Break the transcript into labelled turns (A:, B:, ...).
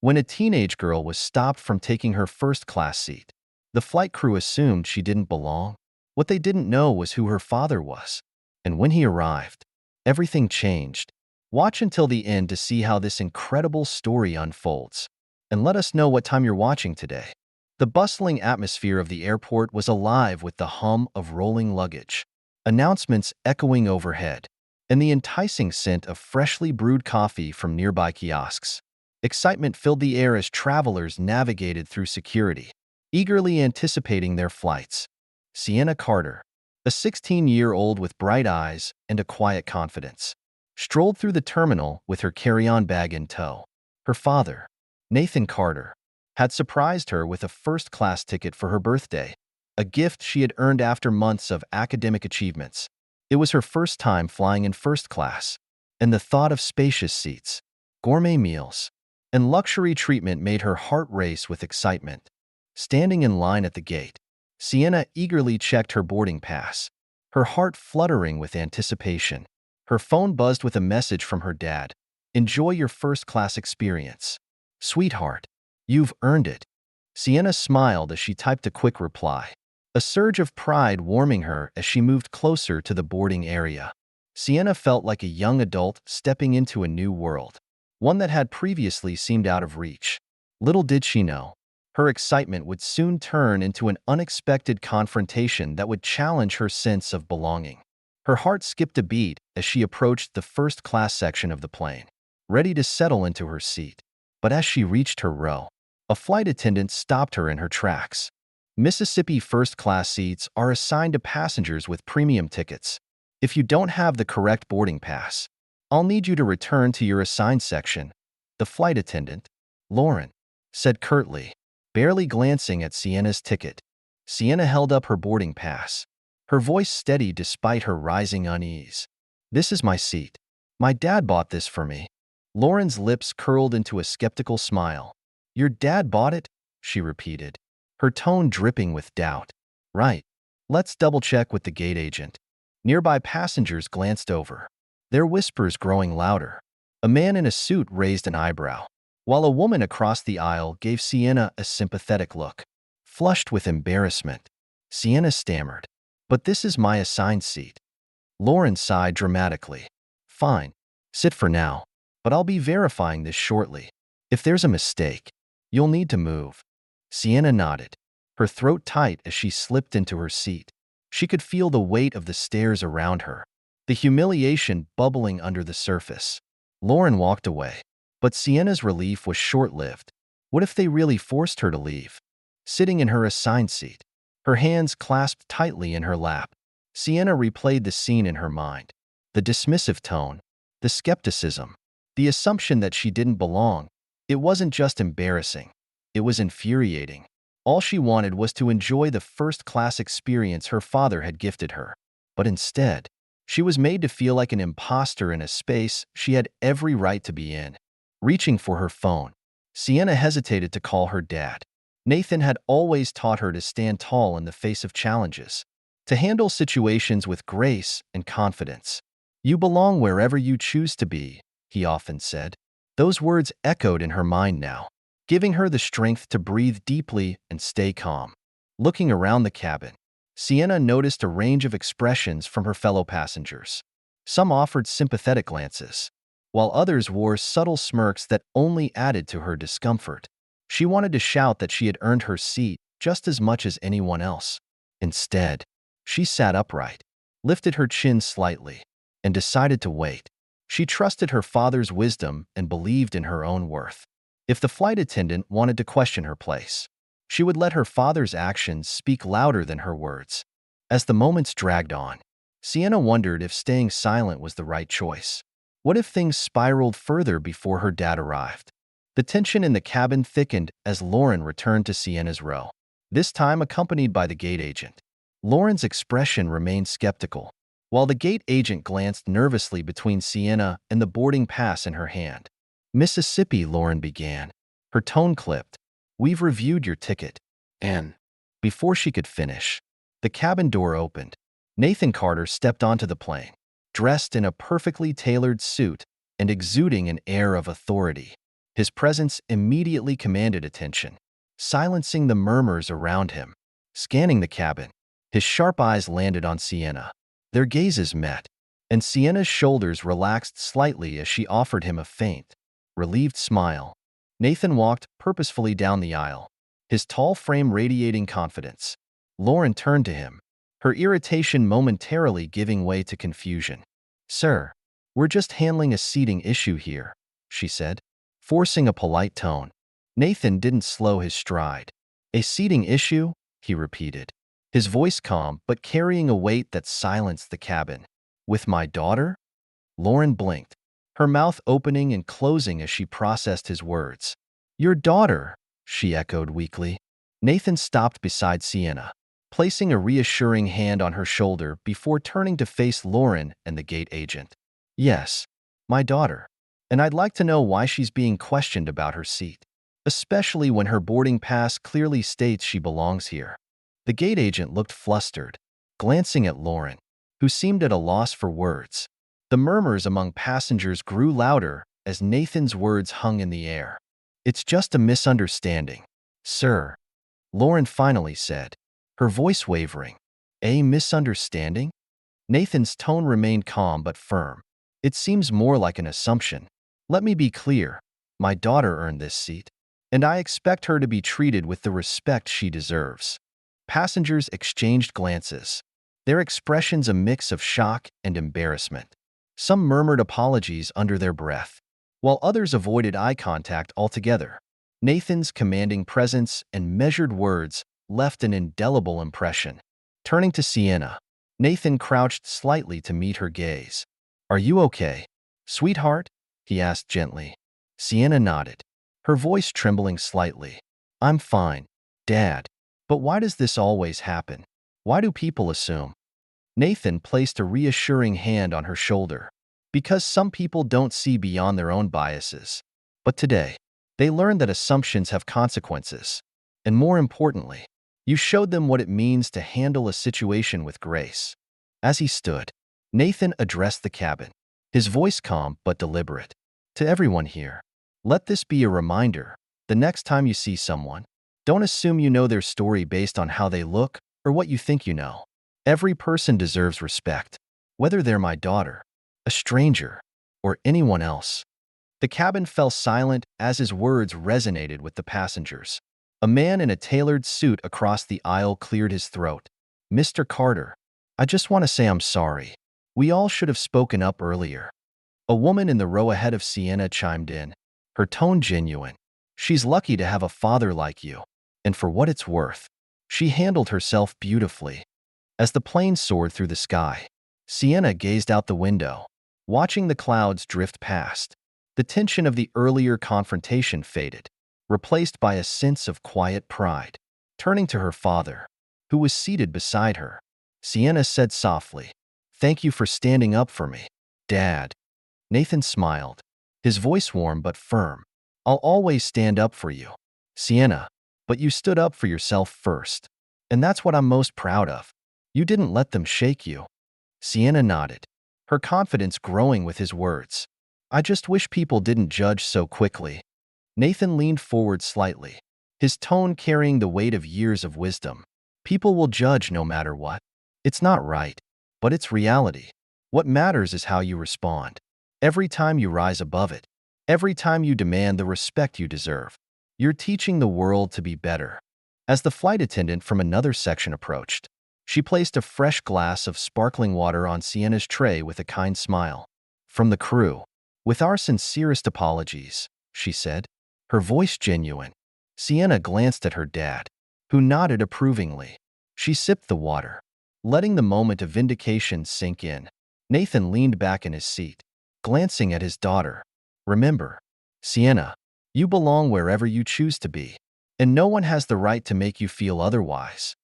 A: When a teenage girl was stopped from taking her first-class seat, the flight crew assumed she didn't belong. What they didn't know was who her father was. And when he arrived, everything changed. Watch until the end to see how this incredible story unfolds. And let us know what time you're watching today. The bustling atmosphere of the airport was alive with the hum of rolling luggage, announcements echoing overhead, and the enticing scent of freshly brewed coffee from nearby kiosks. Excitement filled the air as travelers navigated through security, eagerly anticipating their flights. Sienna Carter, a 16-year-old with bright eyes and a quiet confidence, strolled through the terminal with her carry-on bag in tow. Her father, Nathan Carter, had surprised her with a first-class ticket for her birthday, a gift she had earned after months of academic achievements. It was her first time flying in first class, and the thought of spacious seats, gourmet meals, and luxury treatment made her heart race with excitement. Standing in line at the gate, Sienna eagerly checked her boarding pass, her heart fluttering with anticipation. Her phone buzzed with a message from her dad. "Enjoy your first-class experience. Sweetheart, you've earned it." Sienna smiled as she typed a quick reply, a surge of pride warming her as she moved closer to the boarding area. Sienna felt like a young adult stepping into a new world, one that had previously seemed out of reach. Little did she know, her excitement would soon turn into an unexpected confrontation that would challenge her sense of belonging. Her heart skipped a beat as she approached the first-class section of the plane, ready to settle into her seat. But as she reached her row, a flight attendant stopped her in her tracks. Mississippi first-class seats are assigned to passengers with premium tickets. If you don't have the correct boarding pass, I'll need you to return to your assigned section, the flight attendant, Lauren, said curtly, barely glancing at Sienna's ticket. Sienna held up her boarding pass, her voice steady despite her rising unease. "This is my seat. My dad bought this for me." Lauren's lips curled into a skeptical smile. "Your dad bought it?" she repeated, her tone dripping with doubt. "Right. Let's double-check with the gate agent." Nearby passengers glanced over, their whispers growing louder. A man in a suit raised an eyebrow, while a woman across the aisle gave Sienna a sympathetic look. Flushed with embarrassment, Sienna stammered, "But this is my assigned seat." Lauren sighed dramatically. "Fine. Sit for now, but I'll be verifying this shortly. If there's a mistake, you'll need to move." Sienna nodded, her throat tight as she slipped into her seat. She could feel the weight of the stairs around her, the humiliation bubbling under the surface. Lauren walked away, but Sienna's relief was short-lived. What if they really forced her to leave? Sitting in her assigned seat, her hands clasped tightly in her lap, Sienna replayed the scene in her mind. The dismissive tone, the skepticism, the assumption that she didn't belong. It wasn't just embarrassing, it was infuriating. All she wanted was to enjoy the first-class experience her father had gifted her. But instead, she was made to feel like an imposter in a space she had every right to be in. Reaching for her phone, Sienna hesitated to call her dad. Nathan had always taught her to stand tall in the face of challenges, to handle situations with grace and confidence. "You belong wherever you choose to be," he often said. Those words echoed in her mind now, giving her the strength to breathe deeply and stay calm. Looking around the cabin, Sienna noticed a range of expressions from her fellow passengers. Some offered sympathetic glances, while others wore subtle smirks that only added to her discomfort. She wanted to shout that she had earned her seat just as much as anyone else. Instead, she sat upright, lifted her chin slightly, and decided to wait. She trusted her father's wisdom and believed in her own worth. If the flight attendant wanted to question her place, she would let her father's actions speak louder than her words. As the moments dragged on, Sienna wondered if staying silent was the right choice. What if things spiraled further before her dad arrived? The tension in the cabin thickened as Lauren returned to Sienna's row, this time accompanied by the gate agent. Lauren's expression remained skeptical, while the gate agent glanced nervously between Sienna and the boarding pass in her hand. "Mississippi," Lauren began, her tone clipped. "We've reviewed your ticket." And before she could finish, the cabin door opened. Nathan Carter stepped onto the plane, dressed in a perfectly tailored suit and exuding an air of authority. His presence immediately commanded attention, silencing the murmurs around him. Scanning the cabin, his sharp eyes landed on Sienna. Their gazes met, and Sienna's shoulders relaxed slightly as she offered him a faint, relieved smile. Nathan walked purposefully down the aisle, his tall frame radiating confidence. Lauren turned to him, her irritation momentarily giving way to confusion. "Sir, we're just handling a seating issue here," she said, forcing a polite tone. Nathan didn't slow his stride. "A seating issue?" he repeated, his voice calm but carrying a weight that silenced the cabin. "With my daughter?" Lauren blinked, her mouth opening and closing as she processed his words. "Your daughter," she echoed weakly. Nathan stopped beside Sienna, placing a reassuring hand on her shoulder before turning to face Lauren and the gate agent. "Yes, my daughter. And I'd like to know why she's being questioned about her seat, especially when her boarding pass clearly states she belongs here." The gate agent looked flustered, glancing at Lauren, who seemed at a loss for words. The murmurs among passengers grew louder as Nathan's words hung in the air. "It's just a misunderstanding, sir," Lauren finally said, her voice wavering. "A misunderstanding?" Nathan's tone remained calm but firm. "It seems more like an assumption. Let me be clear. My daughter earned this seat, and I expect her to be treated with the respect she deserves." Passengers exchanged glances, their expressions a mix of shock and embarrassment. Some murmured apologies under their breath, while others avoided eye contact altogether. Nathan's commanding presence and measured words left an indelible impression. Turning to Sienna, Nathan crouched slightly to meet her gaze. "Are you okay, sweetheart?" he asked gently. Sienna nodded, her voice trembling slightly. "I'm fine, Dad. But why does this always happen? Why do people assume?" Nathan placed a reassuring hand on her shoulder. "Because some people don't see beyond their own biases. But today, they learned that assumptions have consequences. And more importantly, you showed them what it means to handle a situation with grace." As he stood, Nathan addressed the cabin, his voice calm but deliberate. "To everyone here, let this be a reminder. The next time you see someone, don't assume you know their story based on how they look or what you think you know. Every person deserves respect, whether they're my daughter, a stranger, or anyone else." The cabin fell silent as his words resonated with the passengers. A man in a tailored suit across the aisle cleared his throat. "Mr. Carter, I just want to say I'm sorry. We all should have spoken up earlier." A woman in the row ahead of Sienna chimed in, her tone genuine. "She's lucky to have a father like you. And for what it's worth, she handled herself beautifully." As the plane soared through the sky, Sienna gazed out the window, watching the clouds drift past. The tension of the earlier confrontation faded, replaced by a sense of quiet pride. Turning to her father, who was seated beside her, Sienna said softly, "Thank you for standing up for me, Dad." Nathan smiled, his voice warm but firm. "I'll always stand up for you, Sienna, but you stood up for yourself first. And that's what I'm most proud of. You didn't let them shake you." Sienna nodded, her confidence growing with his words. "I just wish people didn't judge so quickly." Nathan leaned forward slightly, his tone carrying the weight of years of wisdom. "People will judge no matter what. It's not right, but it's reality. What matters is how you respond. Every time you rise above it, every time you demand the respect you deserve, you're teaching the world to be better." As the flight attendant from another section approached, she placed a fresh glass of sparkling water on Sienna's tray with a kind smile. "From the crew, with our sincerest apologies," she said, her voice genuine. Sienna glanced at her dad, who nodded approvingly. She sipped the water, letting the moment of vindication sink in. Nathan leaned back in his seat, glancing at his daughter. "Remember, Sienna, you belong wherever you choose to be, and no one has the right to make you feel otherwise."